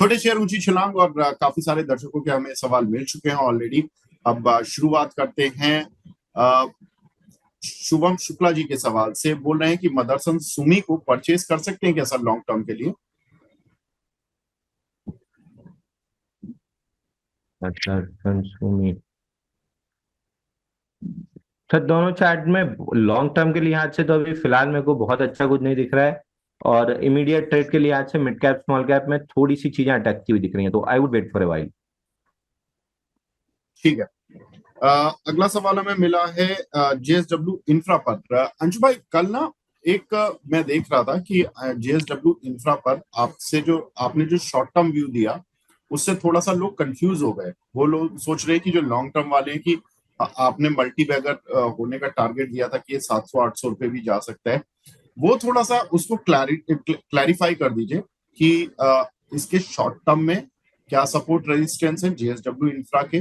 छोटे शेयर ऊंची छलांग, और काफी सारे दर्शकों के हमें सवाल मिल चुके हैं ऑलरेडी। अब शुरुआत करते हैं अ, शुभम शुक्ला जी के सवाल से। बोल रहे हैं कि मदरसन सुमी को परचेज कर सकते हैं क्या सर लॉन्ग टर्म के लिए? अच्छा, कंज्यूमिंग। सर दोनों चार्ट में लॉन्ग टर्म के लिहाज से तो अभी फिलहाल मेरे को बहुत अच्छा कुछ नहीं दिख रहा है, और इमीडिएट ट्रेड के लिहाज से मिड कैप स्मॉल कैप में थोड़ी सी चीजें अटकती हुई दिख रही हैं, तो I would wait for a while. ठीक है। अगला सवाल हमें मिला है जेएसडब्ल्यू इंफ्रा पर। अंशु भाई, कल ना एक मैं देख रहा था कि जेएसडब्ल्यू इंफ्रा पर आपसे जो आपने जो शॉर्ट टर्म व्यू दिया, उससे थोड़ा सा लोग कंफ्यूज हो गए। वो लोग सोच रहे हैं कि जो लॉन्ग टर्म वाले हैं कि आपने मल्टी बैगर होने का टारगेट दिया था कि ये 700-800 रुपए भी जा सकता है। वो थोड़ा सा उसको क्लैरिफाई कर दीजिए कि इसके शॉर्ट टर्म में क्या सपोर्ट रेजिस्टेंस है जेएसडब्ल्यू इंफ्रा के,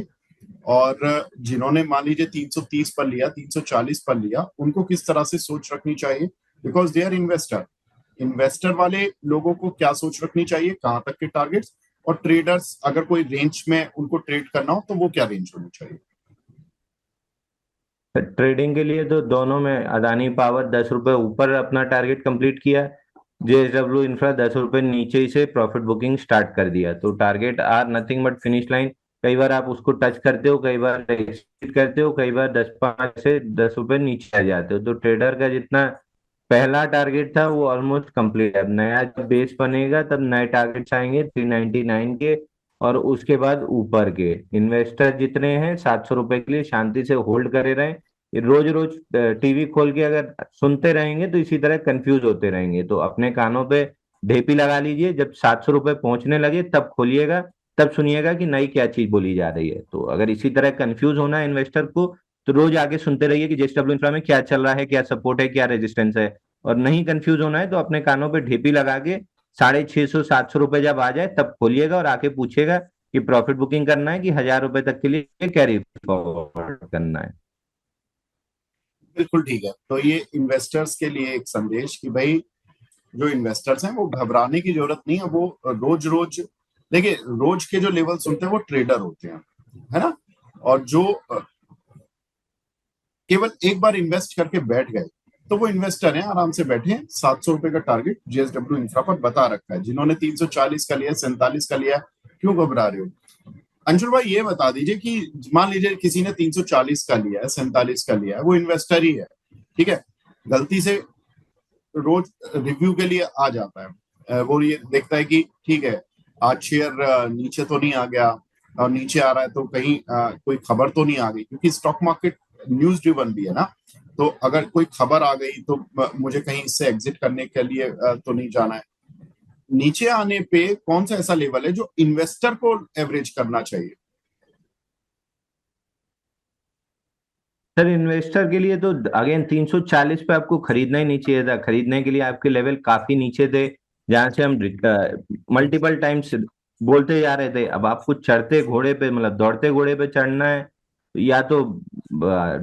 और जिन्होंने मान लीजिए 330 पर लिया, 340 पर लिया, उनको किस तरह से सोच रखनी चाहिए, because they are investor. Investor वाले लोगों को क्या सोच रखनी चाहिए, कहां तक के टारगेट्स, और ट्रेडर्स अगर कोई रेंज में उनको ट्रेड करना हो तो वो क्या रेंज होनी चाहिए? ट्रेडिंग के लिए तो दोनों में अदानी पावर 10 रुपए ऊपर अपना टारगेट कंप्लीट किया, जेएसडब्ल्यू इंफ्रा 10 रुपए नीचे ही से प्रॉफिट बुकिंग स्टार्ट कर दिया, तो target are nothing but finish line. कई बार आप उसको टच करते हो, कई बार एक्सीड करते हो, कई बार 10 5 से 10 रुपए नीचे आ जाते हो, तो ट्रेडर का जितना पहला टारगेट था वो ऑलमोस्ट कंप्लीट है। अब नया जब बेस बनेगा तब नए टारगेट्स आएंगे 399 के, और उसके बाद ऊपर के। इन्वेस्टर जितने हैं 700 रुपए के लिए शांति से होल्ड करे रहें। रोज रोज टीवी खोल के अगर सुनते रहेंगे तो इसी तरह कंफ्यूज होते रहेंगे, तो अपने कानों पे ढेपी लगा लीजिए, जब 700 रुपए पहुंचने लगे तब खोलिएगा, तब सुनिएगा कि नई क्या चीज बोली जा रही है। तो अगर इसी तरह कंफ्यूज होना है इन्वेस्टर को, तो रोज आगे सुनते रहिए कि जेएसडब्ल्यू इंफ्रा में क्या चल रहा है, क्या सपोर्ट है, क्या रेजिस्टेंस है। और नहीं कंफ्यूज होना है तो अपने कानों पे ढेपी लगा के 650 700 रुपए जब आ जाए तब खोलिएगा, और आके पूछेगा कि प्रॉफिट बुकिंग करना है कि 1000 रुपए तक के लिए कैरी फॉरवर्ड करना है। बिल्कुल ठीक है। तो ये इन्वेस्टर्स के लिए एक संदेश कि भाई, जो इन्वेस्टर्स हैं वो घबराने की जरूरत नहीं है। वो रोज रोज देखिए, रोज के जो लेवल सुनते हैं वो ट्रेडर होते हैं, है ना। और जो केवल एक बार इन्वेस्ट करके बैठ गए तो वो इन्वेस्टर हैं, आराम से बैठे हैं। 700 रुपए का टारगेट जेएसडब्ल्यू इंफ्रा पर बता रखा है। जिन्होंने 340 का लिया, 47 का लिया, क्यों घबरा रहे हो? अंशुल भाई, ये बता दीजिए कि मान लीजिए किसी ने 340 का लिया है, 47 का लिया है, वो इन्वेस्टर ही है, ठीक है, गलती से रोज रिव्यू के लिए आ जाता है। वो ये देखता है कि ठीक है, आज शेयर नीचे तो नहीं आ गया, और नीचे आ रहा है तो कहीं कोई खबर तो नहीं आ गई, क्योंकि स्टॉक मार्केट न्यूज ड्रिवन भी है ना। तो अगर कोई खबर आ गई तो मुझे कहीं इससे एग्जिट करने के लिए तो नहीं जाना है। नीचे आने पे कौन सा ऐसा लेवल है जो इन्वेस्टर को एवरेज करना चाहिए? सर इन्वेस्टर के लिए तो अगेन 340 पे आपको खरीदना ही नहीं चाहिए था। खरीदने के लिए आपके लेवल काफी नीचे थे, जहां से हम मल्टीपल टाइम्स बोलते जा रहे थे। अब आपको चढ़ते घोड़े पे, मतलब दौड़ते घोड़े पे चढ़ना है, या तो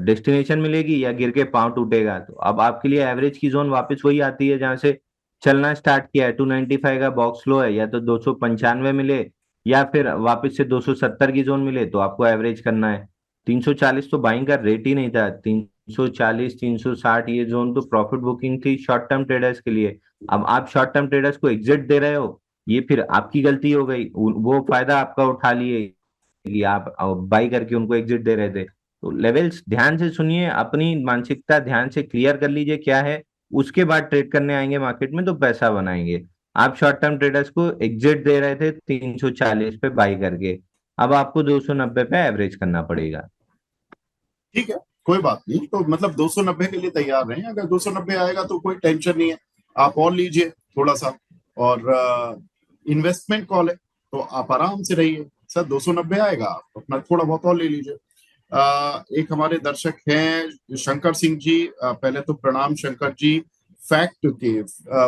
डेस्टिनेशन मिलेगी या गिर के पांव टूटेगा। तो अब आपके लिए एवरेज की जोन वापस वही आती है जहां से चलना स्टार्ट किया है। 295 का बॉक्स लो है, या तो 295 मिले, या फिर वापस से 270 की जोन मिले, तो आपको एवरेज करना है। 340 तो बाइंग का रेट ही नहीं था। 340 360 ये जोन तो प्रॉफिट बुकिंग थी शॉर्ट टर्म ट्रेडर्स के लिए। अब आप शॉर्ट टर्म ट्रेडर्स को एग्जिट दे रहे हो, ये फिर आपकी गलती हो गई। वो फायदा आपका उठा लिए कि आप बाई करके उनको एग्जिट दे रहे थे। तो लेवल्स ध्यान से सुनिए, अपनी मानसिकता ध्यान से क्लियर कर लीजिए क्या है, उसके बाद ट्रेड करने आएंगे मार्केट में तो पैसा बनाएंगे। आप शॉर्ट टर्म ट्रेडर्स को एग्जिट दे रहे थे 340 पे बाई करके, अब आपको 290 पे एवरेज करना पड़ेगा। ठीक है, कोई बात नहीं। तो मतलब 290 के लिए तैयार रहें। अगर 290 आएगा तो कोई टेंशन नहीं है, आप और लीजिए थोड़ा सा। और इन्वेस्टमेंट कॉल है तो आप आराम से रहिए। सर 290 आएगा, आप अपना थोड़ा बहुत और ले लीजिए। एक हमारे दर्शक हैं शंकर सिंह जी। पहले तो प्रणाम शंकर जी। फैक्ट के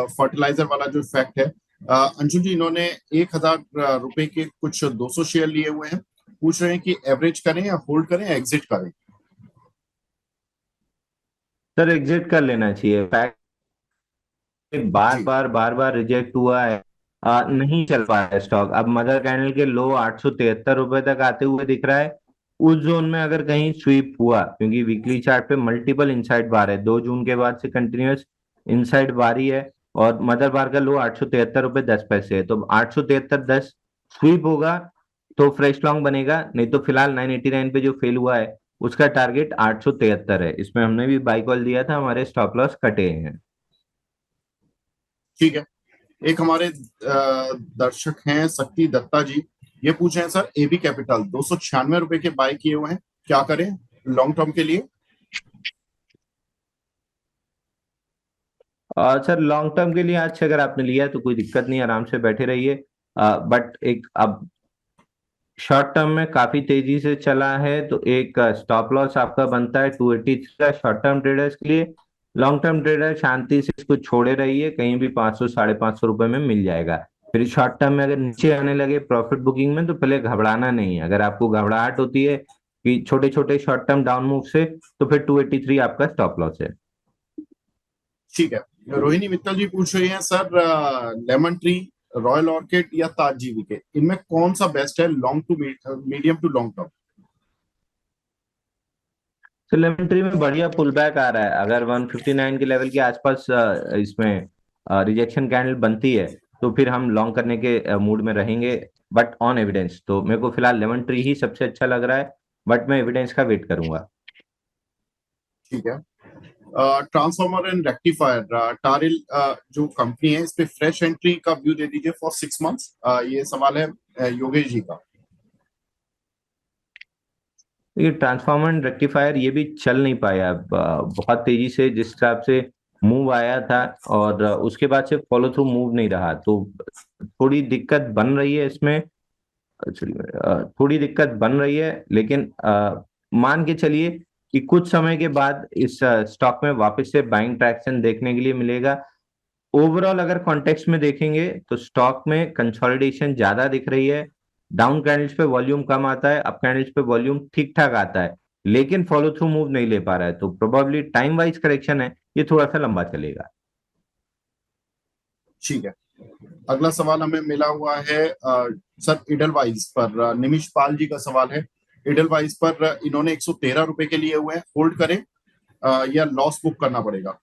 फर्टिलाइजर वाला जो फैक्ट है, अंशु जी, इन्होंने 1000 रुपए के कुछ 200 शेयर लिए हुए हैं। पूछ रहे हैं कि एवरेज करें या होल्ड करें या एग्जिट करें? सर एग्जिट कर लेना चाहिए। फैक्ट बार जी। बार बार बार रिजेक्ट हुआ है, नहीं चल पाया है स्टॉक। अब मदर कैंडल के लो 873 रुपए तक आते हुए दिख रहा है। उस जोन में अगर कहीं स्वीप हुआ, क्योंकि वीकली चार्ट पे मल्टीपल इनसाइड बार है, 2 जून के बाद से कंटिन्यूअस इनसाइड बार ही है, और मदर बार का लो 873 रुपए 10 पैसे है, तो 873.10 स्वीप होगा तो फ्रेश लॉन्ग बनेगा, नहीं तो फिलहाल 989 पे जो फेल हुआ है उसका टारगेट 873 है। इसमें हमने भी बाई कॉल दिया था, हमारे स्टॉप लॉस कटे हैं। ठीक है। एक हमारे दर्शक हैं शक्ति दत्ता जी, ये पूछ रहे हैं सर एबी कैपिटल 296 रुपए के बाय किए हुए हैं, क्या करें लॉन्ग टर्म के लिए? सर लॉन्ग टर्म के लिए आज से अगर आपने लिया है तो कोई दिक्कत नहीं, आराम से बैठे रहिए। बट एक अब शॉर्ट टर्म में काफी तेजी से चला है, तो एक स्टॉप लॉस आपका बनता है 283 का शॉर्ट टर्म ट्रेडर्स के लिए। लॉन्ग टर्म ट्रेडर शांति से इसको छोड़े रहिए, कहीं भी 500 550 रुपए में मिल जाएगा। फिर शॉर्ट टर्म में अगर नीचे आने लगे प्रॉफिट बुकिंग में, तो पहले घबराना नहीं है। अगर आपको घबराहट होती है कि छोटे छोटे शॉर्ट टर्म डाउन मूव से, तो फिर 283 आपका स्टॉप लॉस है। ठीक है। रोहिणी मित्तल जी पूछ रही हैं sir lemon tree, royal orchid या ताज जीवी के, इनमें कौन सा बेस्ट है long to medium to long term? तो लेमन ट्री में बढ़िया पुल बैक आ रहा है। अगर 159 के लेवल के आसपास इसमें रिजेक्शन कैंडल बनती है, तो फिर हम लॉन्ग करने के मूड में रहेंगे। बट ऑन एविडेंस तो मेरे को फिलहाल लेमन ट्री ही सबसे अच्छा लग रहा है, बट मैं एविडेंस का वेट करूंगा। ठीक है। ट्रांसफॉर्मर एंड रेक्टिफायर टारिल जो कंपनी है, इस पे फ्रेश एंट्री का व्यू दे दीजिए फॉर 6 मंथ्स। ये सवाल है योगेश जी का। ये ट्रांसफॉर्मर एंड रेक्टिफायर ये भी चल नहीं पाया अब, बहुत तेजी से जिस हिसाब से मूव आया था, और उसके बाद से फॉलो थ्रू मूव नहीं रहा, तो थोड़ी दिक्कत बन रही है इसमें। थोड़ी दिक्कत बन रही है, लेकिन मान के चलिए कि कुछ समय के बाद इस स्टॉक में वापस से बाइंग ट्रैक्शन देखने के लिए मिलेगा। ओवरऑल अगर कॉन्टेक्स्ट में देखेंगे तो स्टॉक में कंसोलिडेशन ज्यादा दिख रही है। डाउन कैंडल्स पे वॉल्यूम कम आता है, अप कैंडल्स पे वॉल्यूम ठीक ठाक आता है, लेकिन फॉलो थ्रू मूव नहीं ले पा रहा है, तो प्रोबेबली टाइम वाइज करेक्शन है, ये थोड़ा सा लंबा चलेगा। ठीक है। अगला सवाल हमें मिला हुआ है सर इडलवाइज पर, निमिष पाल जी का सवाल है। इडलवाइज पर इन्होंने 113 रुपए के लिए हुए हैं, होल्ड करें या लॉस बुक करना पड़ेगा?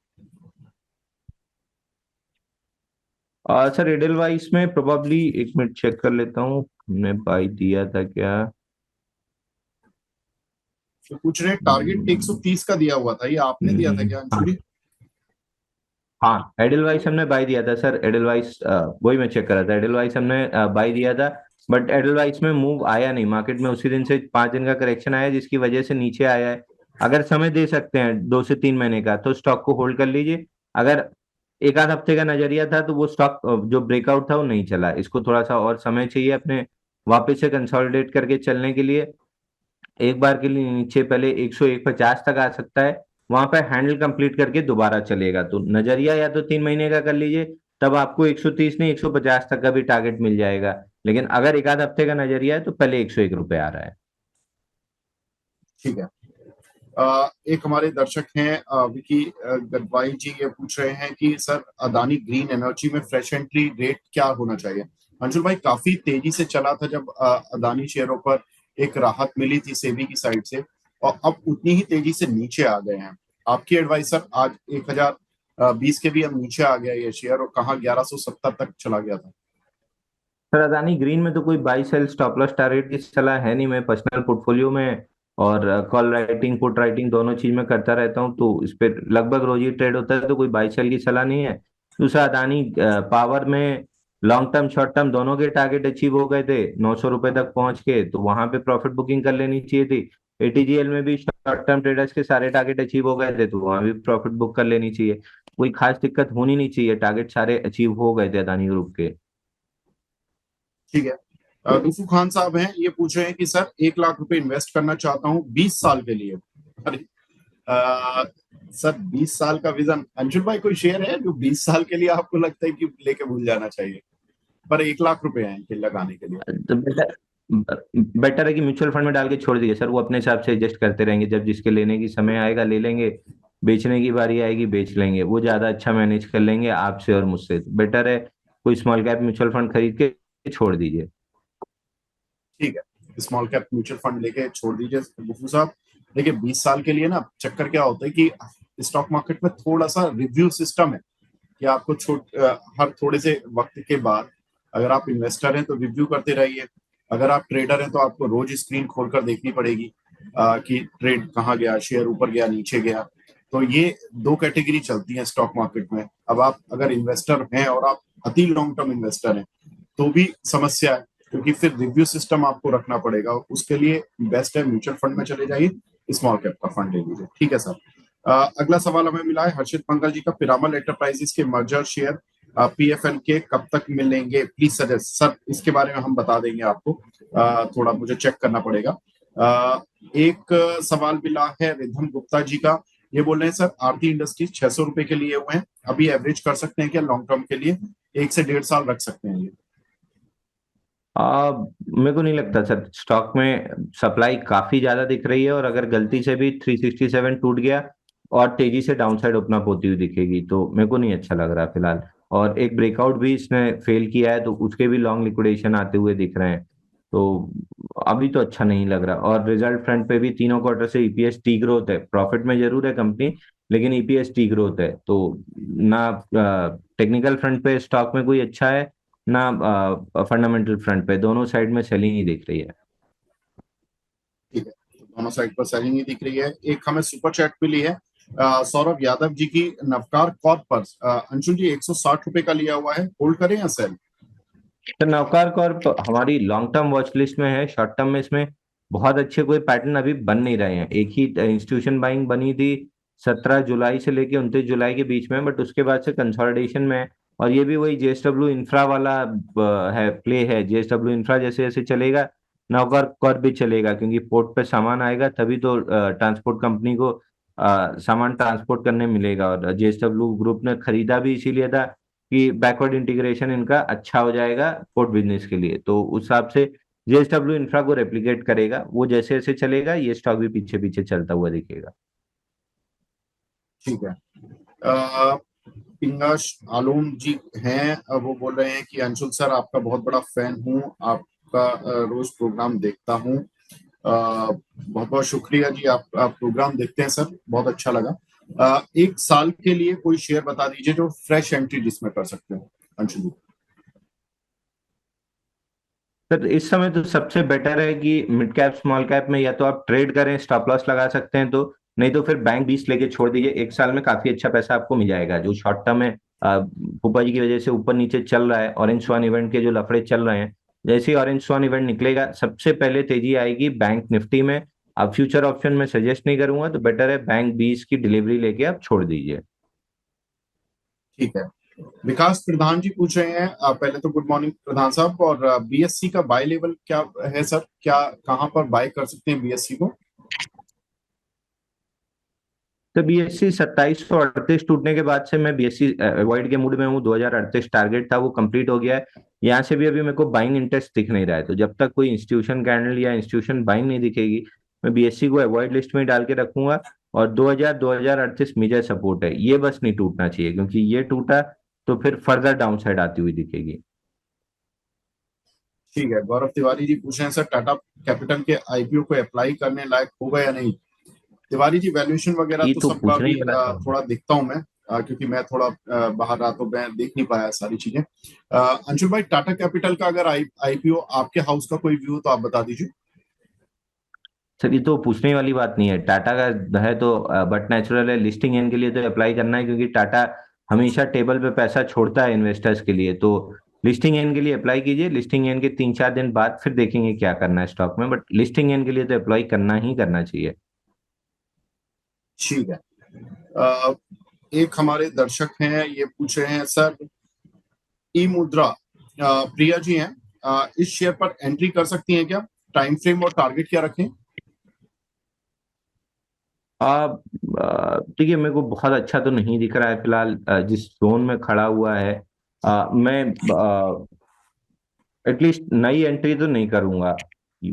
सर एडलवाइस में प्रोबेबली, एक मिनट चेक कर लेता हूँ, हमने बाई दिया था क्या। तो पूछ रहे हैं टारगेट 130 का दिया हुआ था, ये आपने दिया था क्या हाँ, अंशुली? हाँ एडलवाइस हमने बाई दिया था सर। एडलवाइस वही मैं चेक कर रहा था, एडलवाइस हमने बाई दिया था, बट एडलवाइस में मूव आया नहीं मार्केट में। उसी दिन से 5 दिन का करेक्शन आया, जिसकी वजह से नीचे आया है। अगर समय दे सकते हैं 2 से 3 महीने का, तो स्टॉक को होल्ड कर लीजिए। अगर एक आध हफ्ते का नजरिया था, तो वो स्टॉक जो ब्रेकआउट था वो नहीं चला, इसको थोड़ा सा और समय चाहिए अपने वापस से कंसोलिडेट करके चलने के लिए। एक बार के लिए नीचे पहले 101.50 तक आ सकता है, वहां पर हैंडल कंप्लीट करके दोबारा चलेगा, तो नजरिया या तो 3 महीने का कर लीजिए, तब आपको 130 नहीं 150 तक का भी टारगेट मिल जाएगा। लेकिन अगर एक आध हफ्ते का नजरिया है, तो पहले 101 रुपए आ रहा है। ठीक है। एक हमारे दर्शक हैं विकी गडवाई जी, ये पूछ रहे हैं कि सर अदानी ग्रीन एनर्जी में फ्रेश एंट्री रेट क्या होना चाहिए? अंशुल भाई, काफी तेजी से चला था जब अदानी शेयरों पर एक राहत मिली थी सेबी की साइड से, और अब उतनी ही तेजी से नीचे आ गए हैं। आपकी एडवाइस सर, आज 1020 के भी हम नीचे आ गया ये शेयर, और कहाँ 1170 तक चला गया था। सर अदानी ग्रीन में तो कोई buy sell stop loss target की सलाह है नहीं। मैं पर्सनल पोर्टफोलियो में और कॉल राइटिंग पुट राइटिंग दोनों चीज में करता रहता हूँ, तो इस पे लगभग रोज ही ट्रेड होता है, तो कोई बाई सेल की सलाह नहीं है। दूसरा, अदानी पावर में लॉन्ग टर्म शॉर्ट टर्म दोनों के टारगेट अचीव हो गए थे, 900 रुपए तक पहुंच के, तो वहां पे प्रॉफिट बुकिंग कर लेनी चाहिए थी। एटीजीएल में भी शॉर्ट टर्म ट्रेडर्स के सारे टारगेट अचीव हो गए थे, तो वहां भी प्रॉफिट बुक कर लेनी चाहिए। कोई खास दिक्कत होनी नहीं चाहिए, टारगेट सारे अचीव हो गए थे अदानी ग्रुप के। ठीक है। गुफू खान साहब हैं, ये पूछ रहे हैं कि सर 1 लाख रुपए इन्वेस्ट करना चाहता हूँ 20 साल के लिए। अरे अ, सर 20 साल का विजन, अंशुल भाई कोई शेयर है जो 20 साल के लिए आपको लगता है कि लेके भूल जाना चाहिए? पर 1 लाख रुपए हैं इनके लगाने के लिए। तो बेटर बेटर है कि म्यूचुअल फंड में डाल के छोड़ दीजिए सर, वो अपने हिसाब से एडजस्ट करते रहेंगे, जब जिसके लेने की समय आएगा ले लेंगे, बेचने की बारी आएगी बेच लेंगे, वो ज्यादा अच्छा मैनेज कर लेंगे आपसे और मुझसे। बेटर है कोई स्मॉल कैप म्यूचुअल फंड खरीद के छोड़ दीजिए। ठीक है, स्मॉल कैप म्यूचुअल फंड लेके छोड़ दीजिए गुफ्फू साहब। देखिए 20 साल के लिए ना चक्कर क्या होता है कि स्टॉक मार्केट में थोड़ा सा रिव्यू सिस्टम है कि आपको हर थोड़े से वक्त के बाद, अगर आप इन्वेस्टर हैं तो रिव्यू करते रहिए, अगर आप ट्रेडर हैं तो आपको रोज स्क्रीन खोलकर देखनी पड़ेगी कि ट्रेड कहाँ गया, शेयर ऊपर गया नीचे गया। तो ये दो कैटेगरी चलती है स्टॉक मार्केट में। अब आप अगर इन्वेस्टर हैं और आप अति लॉन्ग टर्म इन्वेस्टर हैं तो भी समस्या है, क्योंकि फिर रिव्यू सिस्टम आपको रखना पड़ेगा। उसके लिए बेस्ट है म्यूचुअल फंड में चले जाइए, स्मॉल कैप का फंड ले लीजिए। ठीक है सर। अगला सवाल हमें मिला है हर्षित पंकज जी का, पिरामल एंटरप्राइजेस के मर्जर शेयर पीएफएल के कब तक मिलेंगे, प्लीज सजेस्ट। सर इसके बारे में हम बता देंगे आपको, थोड़ा मुझे चेक करना पड़ेगा। एक सवाल मिला है रिधम गुप्ता जी का, ये बोल रहे हैं सर आरती इंडस्ट्रीज 600 रुपए के लिए हुए हैं, अभी एवरेज कर सकते हैं क्या लॉन्ग टर्म के लिए, 1 से 1.5 साल रख सकते हैं ये? मेरे को नहीं लगता सर, स्टॉक में सप्लाई काफी ज्यादा दिख रही है, और अगर गलती से भी 367 टूट गया और तेजी से डाउनसाइड ओपन अप होती हुई दिखेगी तो मेरे को नहीं अच्छा लग रहा फिलहाल। और एक ब्रेकआउट भी इसने फेल किया है तो उसके भी लॉन्ग लिक्विडेशन आते हुए दिख रहे हैं, तो अभी तो अच्छा नहीं लग रहा। और रिजल्ट फ्रंट पे भी तीनों क्वार्टर से ईपीएस टी ग्रोथ है, प्रॉफिट में जरूर है कंपनी लेकिन ईपीएस टी ग्रोथ है, तो ना टेक्निकल फ्रंट पे स्टॉक में कोई अच्छा है ना फंडामेंटल फ्रंट पे, दोनों साइड में सेलिंग ही दिख रही है। ठीक है, तो दोनों साइड पर सेलिंग ही दिख रही है। एक हमें सुपर चैट मिली है सौरभ यादव जी की, नवकार कॉर्प पर अंशुल जी 160 रुपए का लिया हुआ है, होल्ड करें या सेल? तो नवकार कॉर्प हमारी लॉन्ग टर्म वॉच लिस्ट में है, शॉर्ट टर्म में इसमें बहुत अच्छे कोई पैटर्न अभी बन नहीं रहे हैं। एक ही इंस्टीट्यूशन बाइंग बनी थी 17 जुलाई से लेके 29 जुलाई के बीच में, बट उसके बाद से कंसोलिडेशन में है। और ये भी वही जेएसडब्ल्यू इंफ्रा वाला है, प्ले है। जेएसडब्ल्यू इंफ्रा जैसे जैसे चलेगा नवकार कॉर्प भी चलेगा, क्योंकि पोर्ट पे सामान आएगा तभी तो ट्रांसपोर्ट कंपनी को सामान ट्रांसपोर्ट करने मिलेगा। और जेएसडब्ल्यू ग्रुप ने खरीदा भी इसीलिए था कि बैकवर्ड इंटीग्रेशन इनका अच्छा हो जाएगा पोर्ट बिजनेस के लिए, तो उस हिसाब से जेएसडब्ल्यू इंफ्रा को रेप्लिकेट करेगा। वो जैसे जैसे चलेगा ये स्टॉक भी पीछे पीछे चलता हुआ दिखेगा। ठीक है। पिंगाश आलोम जी हैं, वो बोल रहे हैं कि अंशुल सर आपका बहुत बड़ा फैन हूँ, आपका रोज प्रोग्राम देखता हूँ। बहुत बहुत शुक्रिया जी, आप प्रोग्राम देखते हैं सर, बहुत अच्छा लगा। 1 साल के लिए कोई शेयर बता दीजिए जो फ्रेश एंट्री जिसमें कर सकते हो अंशुल जी। सर इस समय तो सबसे बेटर है कि मिड कैप स्मॉल कैप में या तो आप ट्रेड करें, स्टॉप लॉस लगा सकते हैं, तो नहीं तो फिर बैंक 20 लेके छोड़ दीजिए। 1 साल में काफी अच्छा पैसा आपको मिल जाएगा। जो शॉर्ट टर्म है फूफा जी की वजह से ऊपर नीचे चल रहा है, ऑरेंज स्वान इवेंट के जो लफड़े चल रहे हैं, जैसे ही ऑरेंज स्वान इवेंट निकलेगा सबसे पहले तेजी आएगी बैंक निफ्टी में। अब फ्यूचर ऑप्शन में सजेस्ट नहीं करूंगा, तो बेटर है बैंक 20 की डिलीवरी लेके आप छोड़ दीजिए। ठीक है। विकास प्रधान जी पूछ रहे हैं, पहले तो गुड मॉर्निंग प्रधान साहब, और बीएससी का बाय लेवल क्या है सर, क्या कहाँ पर बाय कर सकते हैं बीएससी को? तो बीएससी 2738 टूटने के बाद से मैं बीएससी अवॉइड के मूड में हूँ। 2038 टारगेट था, वो कंप्लीट हो गया है। यहाँ से भी अभी मेरे को बाइंग इंटरेस्ट दिख नहीं रहा है, तो जब तक कोई इंस्टीट्यूशन कैंडल या इंस्टीट्यूशन बाइंग नहीं दिखेगी मैं बीएससी को अवॉइड लिस्ट में डाल के रखूंगा। और 2038 मेजर सपोर्ट है, ये बस नहीं टूटना चाहिए, क्योंकि ये टूटा तो फिर फर्दर डाउन साइड आती हुई दिखेगी। ठीक है। गौरव तिवारी जी पूछ रहे हैं सर टाटा कैपिटल के आईपीओ को अप्लाई करने लायक होगा या नहीं? तिवारी जी वैल्यूएशन वगैरह ये तो तो सबका पूछने भी ही वाला सवाल है। थोड़ा देखता हूं मैं, क्योंकि मैं थोड़ा बाहर रहा तो मैं देख नहीं पाया सारी चीजें। अंशुल भाई टाटा कैपिटल का अगर आईपीओ आपके हाउस का कोई व्यू तो आप बता दीजिए। सर ये तो पूछने वाली बात नहीं है, टाटा का है तो बट नेचुरल है। लिस्टिंग एन के लिए तो अप्लाई करना है, क्योंकि टाटा हमेशा टेबल पे पैसा छोड़ता है इन्वेस्टर्स के लिए, तो लिस्टिंग एन के लिए अप्लाई कीजिए। लिस्टिंग एन के 3-4 दिन बाद फिर देखेंगे क्या करना है स्टॉक में, बट लिस्टिंग एन के लिए तो अप्लाई करना ही करना चाहिए। ठीक है। अ, एक हमारे दर्शक हैं, ये पूछ रहे हैं सर ई मुद्रा, प्रिया जी हैं, इस शेयर पर एंट्री कर सकती हैं क्या, टाइम फ्रेम और टारगेट क्या रखें? अब देखिए मेरे को बहुत अच्छा तो नहीं दिख रहा है फिलहाल, जिस जोन में खड़ा हुआ है। मैं एटलीस्ट नई एंट्री तो नहीं करूंगा। ये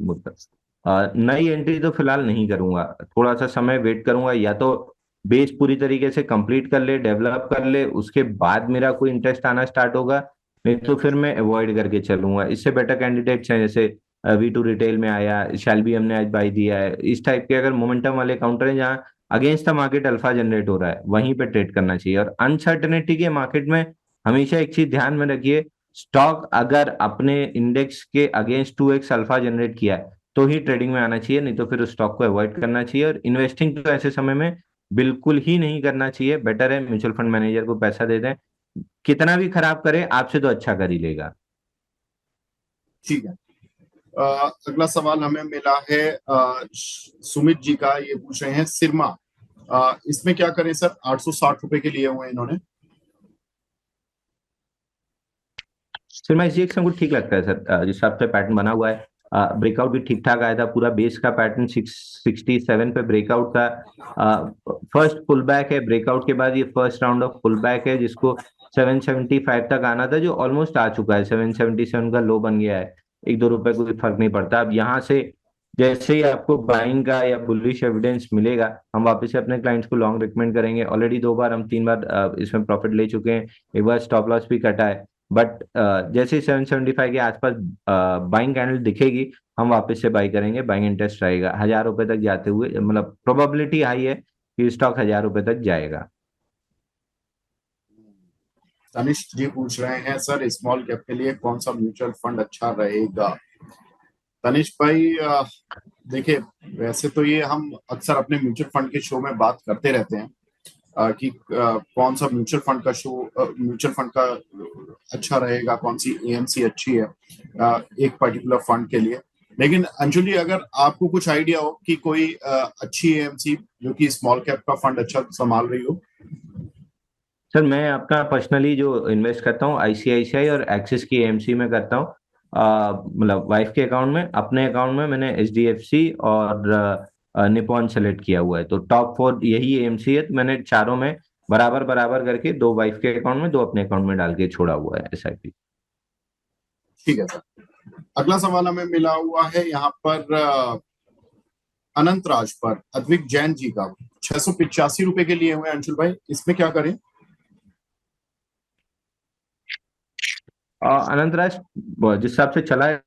नई एंट्री तो फिलहाल नहीं करूंगा, थोड़ा सा समय वेट करूंगा, या तो बेस पूरी तरीके से कंप्लीट कर ले, डेवलप कर ले, उसके बाद मेरा कोई इंटरेस्ट आना स्टार्ट होगा, नहीं तो फिर मैं अवॉइड करके चलूंगा। इससे बेटर कैंडिडेट्स हैं, जैसे V2 रिटेल में आया, शैलबी हमने आज बाई दिया है। इस टाइप के अगर मोमेंटम वाले काउंटर हैं जहाँ against the market alpha generate हो रहा है, वहीं पे ट्रेड करना चाहिए। और अनसर्टेनिटी के मार्केट में हमेशा एक चीज ध्यान में रखिए, स्टॉक अगर अपने इंडेक्स के अगेंस्ट 2x अल्फा जनरेट किया है तो ही ट्रेडिंग में आना चाहिए, नहीं तो फिर उस स्टॉक को अवॉइड करना चाहिए। और इन्वेस्टिंग तो ऐसे समय में बिल्कुल ही नहीं करना चाहिए। बेटर है म्यूचुअल फंड मैनेजर को पैसा दे दें, कितना भी खराब करे आपसे तो अच्छा कर ही लेगा। ठीक है। अगला सवाल हमें मिला है सुमित जी का, ये पूछ रहे हैं सिरमा, इसमें क्या करें सर? 860 रुपए के लिए हुए इन्होंने। फिर मैं इसी को ठीक लगता है सर, जिस हिसाब से पैटर्न बना हुआ है, ब्रेकआउट भी ठीक ठाक आया था। पूरा बेस का पैटर्न 667 पे ब्रेकआउट था। फर्स्ट पुल बैक है, ब्रेकआउट के बाद ये first round of pull back है, जिसको 775 तक आना था, जो ऑलमोस्ट आ चुका है। 777 का लो बन गया है, 1-2 रुपए कोई फर्क नहीं पड़ता। अब यहाँ से जैसे ही आपको बाइंग का या बुलिश एविडेंस मिलेगा, हम वापस से अपने क्लाइंट्स को लॉन्ग रिकमेंड करेंगे। ऑलरेडी 2 बार हम 3 बार इसमें प्रॉफिट ले चुके हैं, एक बार स्टॉप लॉस भी कटा है। बट जैसे ही 775 के आसपास बाइंग कैंडल दिखेगी, हम वापस से बाई करेंगे। बाइंग इंटरेस्ट रहेगा 1000 रुपए तक जाते हुए, मतलब प्रोबेबिलिटी हाई है कि स्टॉक 1000 रुपए तक जाएगा। तनिष्क जी पूछ रहे हैं सर, स्मॉल कैप के लिए कौन सा म्यूचुअल फंड अच्छा रहेगा? तनिष्क भाई, देखिए, वैसे तो ये हम अक्सर अपने म्यूचुअल फंड के शो में बात करते रहते हैं कि कौन सा म्यूचुअल फंड का शो, म्यूचुअल फंड का अच्छा रहेगा, कौन सी एएमसी अच्छी है एक पर्टिकुलर फंड के लिए। लेकिन अंजुली, अगर आपको कुछ आइडिया हो कि कोई अच्छी एएमसी जो कि स्मॉल कैप का फंड अच्छा संभाल रही हो। सर मैं अपना पर्सनली जो इन्वेस्ट करता हूँ ICICI और एक्सिस की AMC में करता हूँ। मतलब वाइफ के अकाउंट में, अपने अकाउंट में मैंने HDFC और निपॉन सेलेक्ट किया हुआ है। तो टॉप 4 यही AMC है। तो मैंने चारों में बराबर बराबर करके 2 वाइफ के अकाउंट में, 2 अपने अकाउंट में डाल के छोड़ा हुआ है SIP। ठीक है सर। अगला सवाल हमें मिला हुआ है यहाँ पर अनंत राज पर, अद्विक जैन जी का, 685 रुपए के लिए हुए अंशुल भाई, इसमें क्या करें? अनंत राज जिस हिसाब से चला है